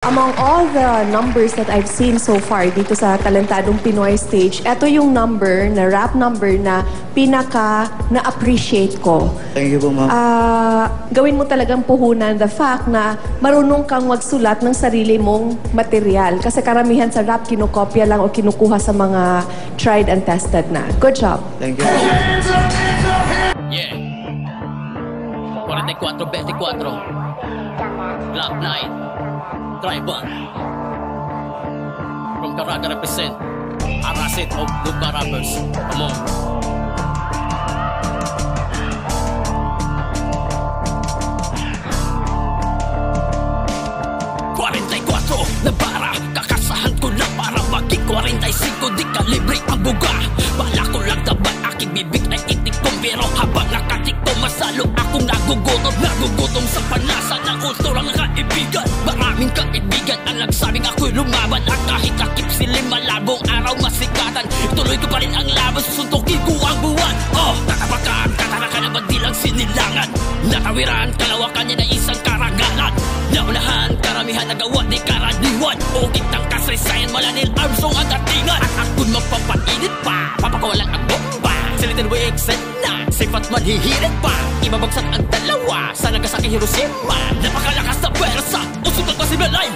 Among all the numbers that I've seen so far dito sa Talentadong Pinoy stage, ito yung number, na rap number na pinaka na-appreciate ko. Thank you po, ma'am. Gawin mo talagang puhunan the fact na marunong kang magsulat ng sarili mong material. Kasi karamihan sa rap, kinukopya lang o kinukuha sa mga tried and tested na. Good job. Thank you. Yeah. 44-24. Black Knight. Driver. From Caraga represent. Arasit of Luka Rappers. Come on. Na para kakasahan ko na para maging 45 di kalibre ang buga. Bala ko lang dapat aking bibig ay itikong, pero habang nakatikong masalo akong nagugutom sa panasa ng kulturang kaibigan. Maraming kaibigan ang nagsabing ako'y lumaban, at kahit takip silim malabong araw masikatan, ituloy ko pa rin ang laban, susuntukin ko ang buwan. Oh, tatapakan, katarakan na bandilang sinilangan, natawiran, kalawakan niya na isang karangalan. Naunahan, karamihan nagawa di karaniwan, o kitang kasaysayan, Malanil Armstrong ang datingan. At ako'y magpapainit pa, papakawalan ang bomba, silitin mo exit na, safe at manhihirit pa, ibabagsak ang dalawa sa Nagasaki, Hiroshima. Napakalakas na pwersa, usutot pa si Belay.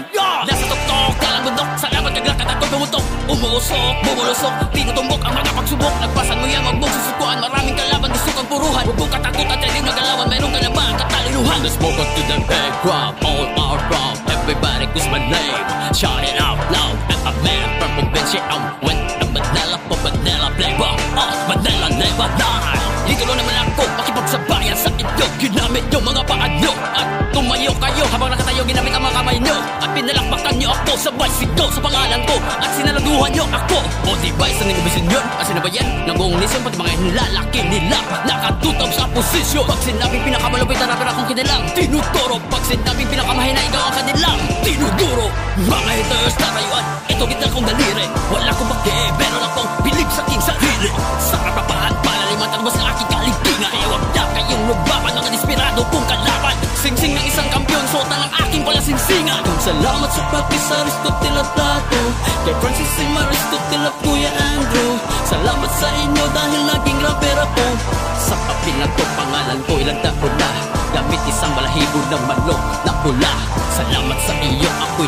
Nasa tuktok, talang bundok, salamat kaglakad at tumutok, umuusok, bumulusok, tinutumbok ang mga pagsubok. Nagpasan mo yan, wag mong susukuan, maraming kalaban, gusto kang puruhan. Huwag mong katakutan, training magalawan, mayroon ka naman katalinuhan. Let's move on to the background, all our proud, everybody calls my name, shout it out loud. I'm a man from provincia, went to Manila for Manila flavor. Manila never die. Dito naman ako makipagsabayan sa inyo, ginamit yung mga paa nyo at tumayo kayo habang nakatayo, ginamit ang mga kamay nyo at pinalakpakan nyo ako sabay sigaw sa pangalan ko at sinaladuhan nyo ako. O diba isang nigubisin yun at sinabayan ng buong nisyon, pati mga hinlalaki nila nakatutaw sa posisyon. Pag sinabing pinakamalupitan na akong kinilang tinuturo, pag sinabing pinakamahina ikaw ang kanilang tinuduro. Mga haters na rayuan, ito kita kong daliri, wala kong baki, meron akong bilib sa aking sarili. Sa kapapahan, palaliman tagmas ng aking kaligtingan, kaya wag na kayong lubaban, mga desperado kong kalaban. Singsing ng isang kampyon, suotan ng aking palasingsingan. Salamat sa practice sa Aristotle at Plato, kay Francis C. Aristotle at Kuya Andrew. Salamat sa inyo dahil naging rapper ako. Sa papilang ko, pangalan ko ilang taon na, gamit isang balahibo ng manok na pula. Salamat sa iyo, ako'y